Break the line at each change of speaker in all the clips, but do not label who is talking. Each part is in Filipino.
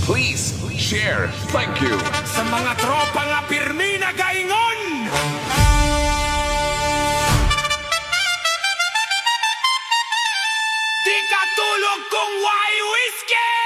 Please share. Thank you.
Sa mga tropa nga pirmi na gaingon. Di ka tulog kung why whiskey.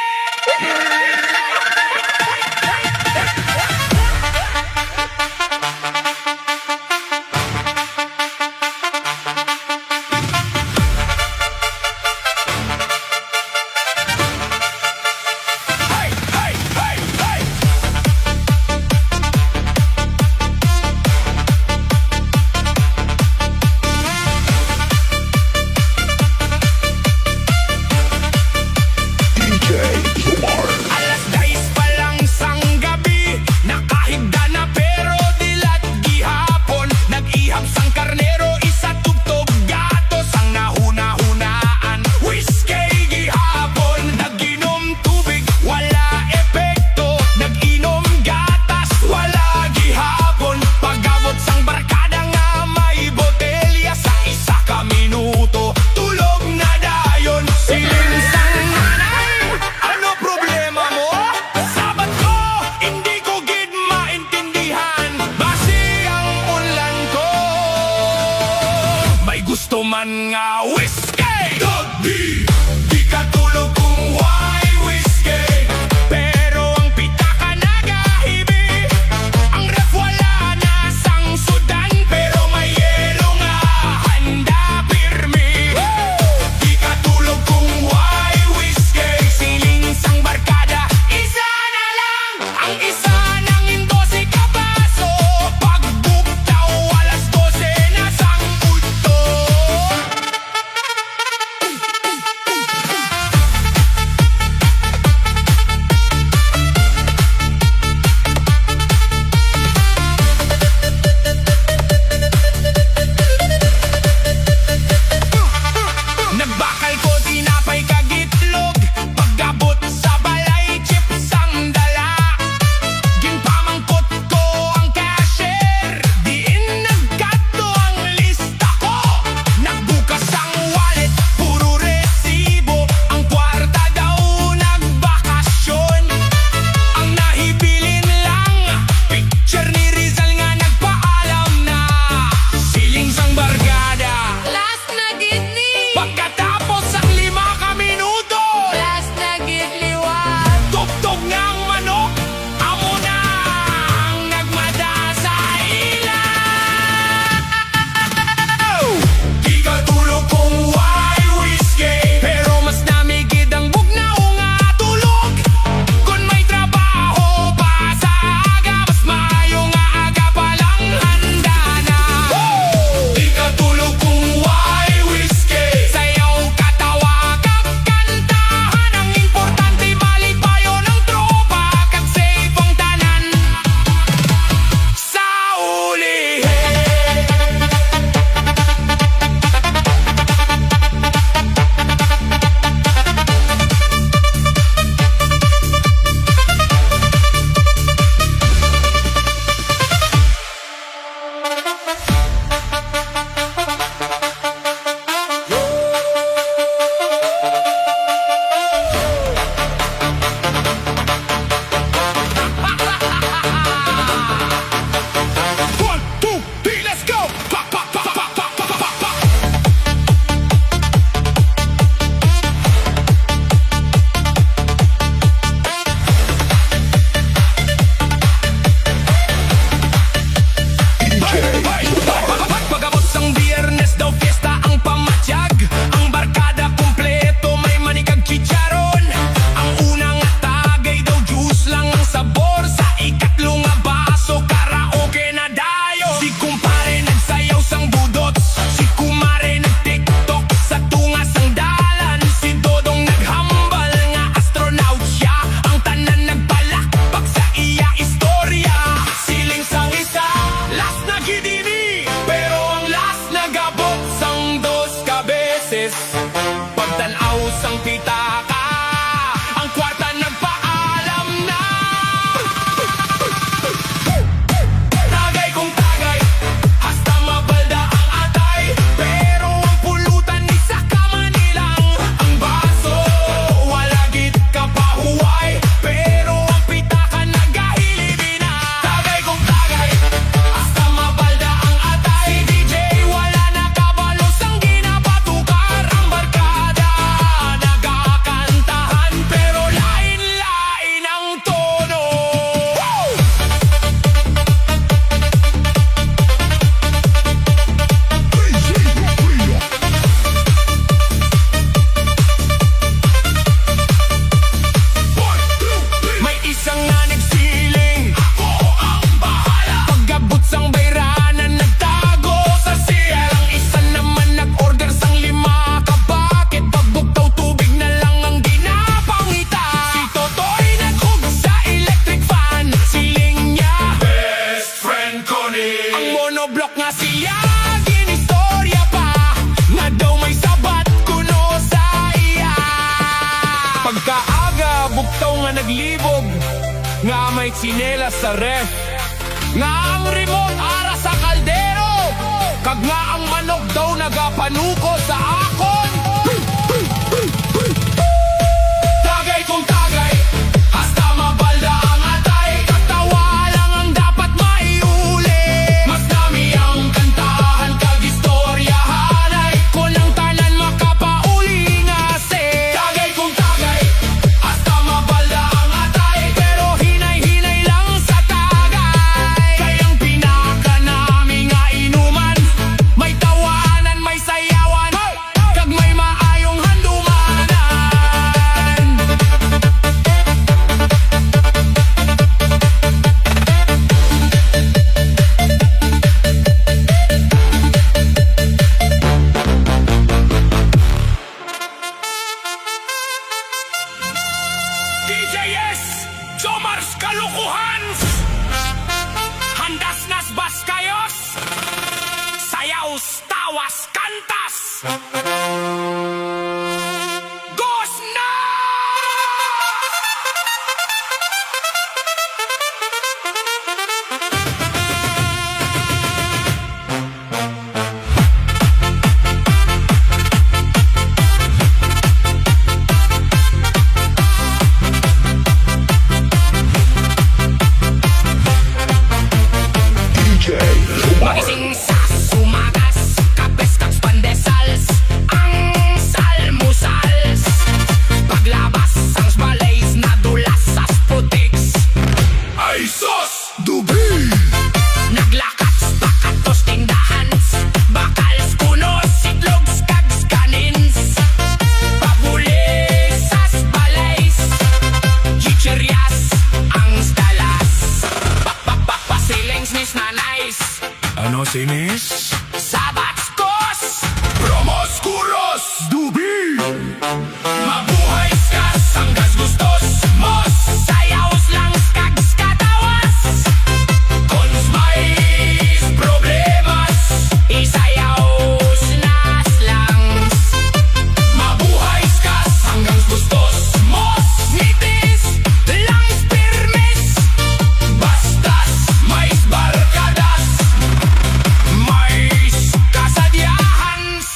bugtaw nga naglibog, nga may tsinelas sa ref, nga ang remote ara sa kaldero, kag nga ang manok daw nagapanuko sa akon. Tagay kung tagay, hasta mabalda ang atay, katawa lang ang dapat maiuli. Mas dami ang kantahan kag istoryahan, ay ko lang tanan makapauli nga se. Tagay kung tagay, hasta mabalda ang atay, pero hinay-hinay lang sa tagay. Kayang pinaka namin nga inuman, may tawanan, may sayawan, kag may maayong handumanan. DJS, Jomars Kalukuhans, Handas nas Baskayos, Sayaws, Tawas, Kantas, Gos na! Magising sa sumagas, kapes kag pandesals, ang salmusals. Paglabas ang balays na dulas sa sputiks. Ay sos! Dubi! Naglakats pakatos tindahans, bakals kunos, sitlogs kag skanins. Pabulis sas balays, chicheryas ang stalas. Pasilings nis na nice. Ano sinis? Sabats kos! Promos kuros! Dubi! Mabuhay skas hanggang gustos mos! Sayaws lang skag skatawas! Kons may problemas, isayaws nas langs. Mabuhay skas hanggang gustos mos! Nitis langs pirmis, bastas may barkadas, mais kasadyahans.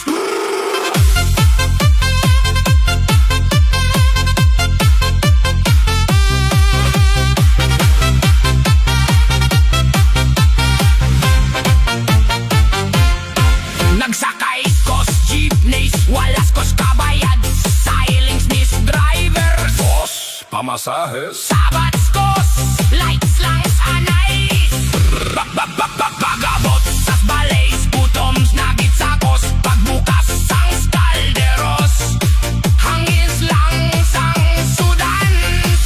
Nagsakay kos jeepneys, walas kos kabayad, silings nis drivers.
Boss, pamasahes.
Sabats kos, lights langs anais. Bagabot sas balays, gutoms nagit sakos, pagbukas sang kalderos. Hangis lang sang sudans,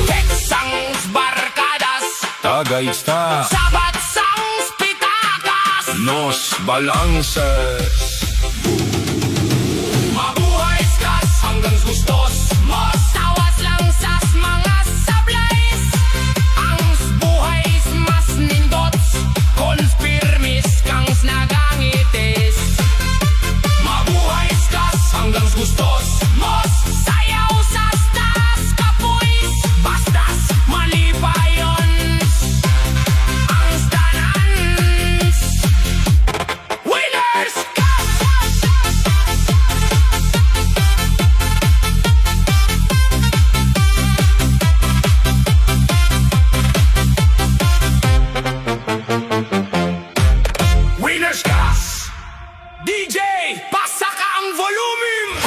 tek sang barkadas.
Tagay sta.
Sabat sang pitakas.
Nos balances.
Mabuhay skas hanggang gustos mos. Tawas lang sas mga sablays, ang buhay mas nindots, konspirmis kang nagangitis. Mabuhay skas hanggang gustos mos. Sayaw sas tas kapuis, bastas malipayons, ang stanans. Winners! Winners gas! DJ, pasa ka ang volume!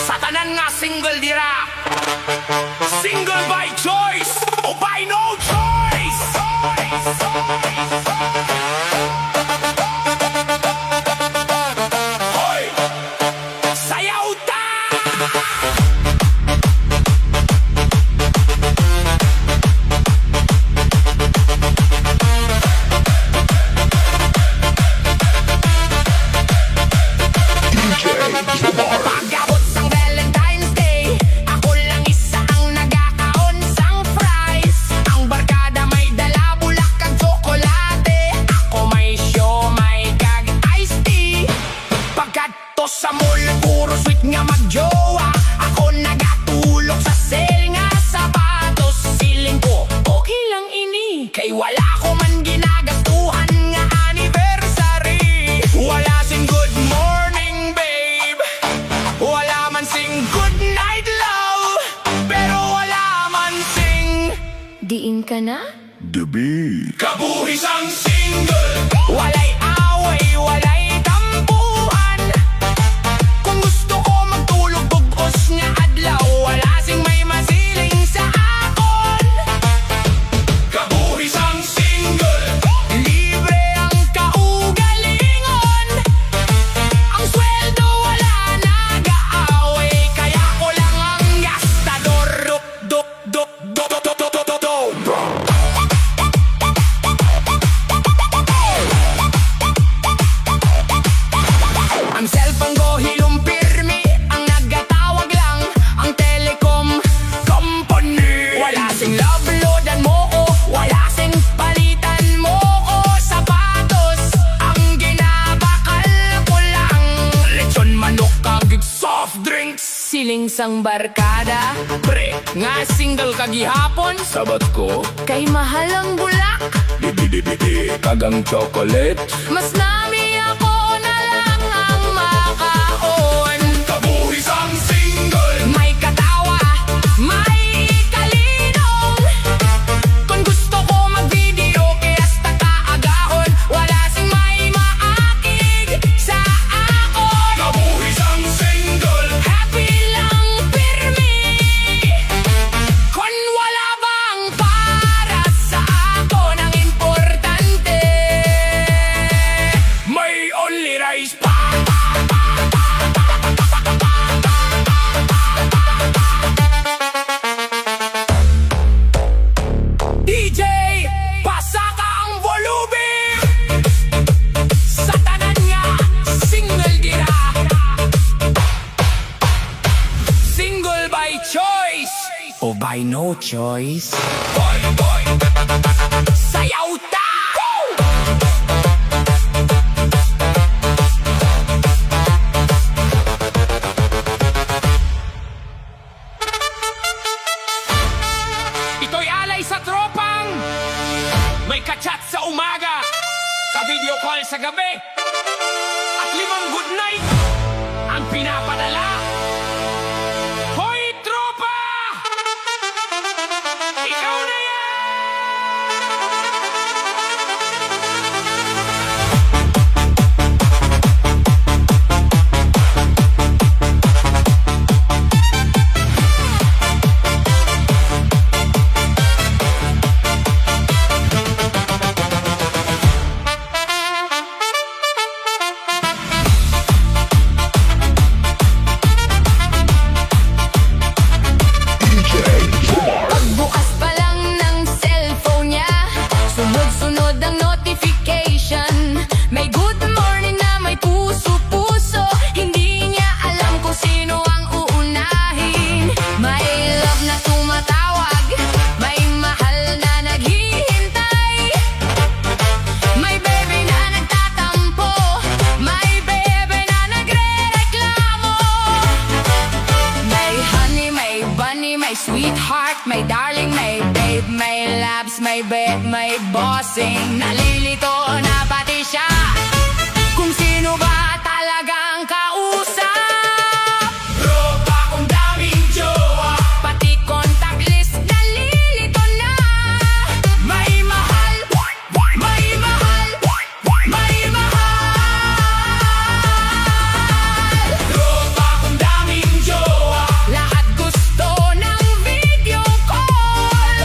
Sa tanan nga single dira, single by choice o by no choice! Hoy! Sayaw ta! Pag-abot sang Valentine's Day, ako lang isa ang nagkakaon sang fries. Ang barkada may dala bulak kag tsokolate.
Diin ka na?
Debi.
Kabuhis ang single. Walay away, walay tampuhan. Kung gusto ko magtulog bugos nga adlaw, wala sing may masiling sa akon. Kabuhis ang single. Libre ang kaugalingon. Ang sweldo wala nag-aaway, kaya ko lang ang gastador. Dok, dok, dok, dok, dok, dok, dok, dok. Ang cellphone ko hilumpirmi, ang nagkatawag lang ang telecom company. Wala sing love loadan mo ko, wala sing palitan mo ko sapatos. Ang ginabakal ko lang lechon manok kag soft drinks. Siling sang barkada, pre, nga single kagihapon.
Sabat ko.
Kay mahal ang bulak.
Di. Kagang chocolate.
Mas nami ako na lang ang makaon.
Kabuhis ang single.
May katawa, may kalinong. Kung gusto ko mag-video, kaya hasta kaagahon. Wala sing may maakig sa akon.
Kabuhis ang single.
Happy lang pirmi. Kung wala bang para sa akon ang importante,
May only rice pa. DJ, pasaka ang volume. Sa tanan nga, single gira. Single by choice o by no choice. Boy, boy. Sayaw ta! Ito'y alay sa tropang may kachat sa umaga, ka-video call sa gabi, at 5 good night ang pinapadala. Hoy, tropa! Ikaw na yan!
pagbukas pa lang ng cellphone niya, sunod-sunod ang notification. May good morning na may puso-puso, hindi niya alam kung sino ang uunahin. May love na tumatawag, may mahal na naghihintay. May baby na nagtatampo, may baby na nagre-reklamo. May honey, may bunny, may sweetheart, may darling, may babe, may labs, may bet, may bossing. Nalilito na pati siya kung sino ba talagang kausap.
Tropa kong daming jowa,
Pati contact list nalilito na. May mahal, may mahal, may mahal.
tropa kong daming jowa.
Lahat gusto ng video call.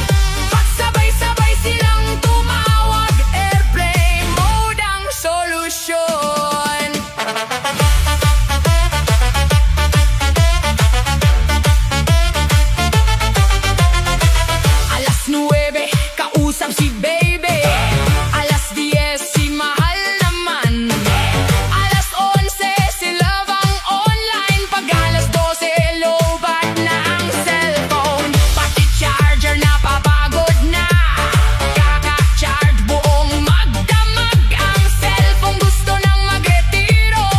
Pagsabay-sabay silang tumawag, airplane mode ang solusyon. Alas 9, kausap si baby. Alas 10, si mahal naman. Alas 11, si love ang online. Pag alas 12, lobat na ang cellphone. Pati charger na papagod na. Kaka-charge buong magdamag ang cellphone. Gusto nang magretiro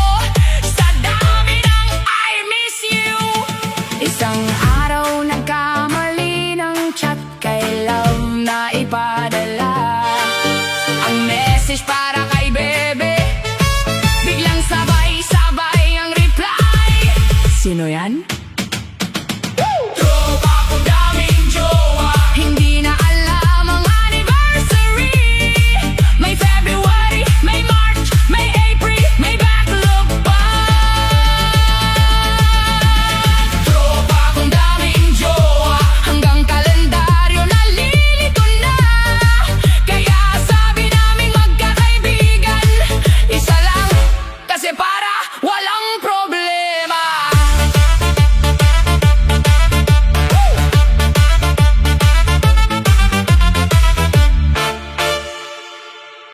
sa dami ng I miss you. Isang araw nagkamali ng chat kay love na ipadala. Ang message para kay bebe, biglang sabay-sabay ang reply. Sino yan?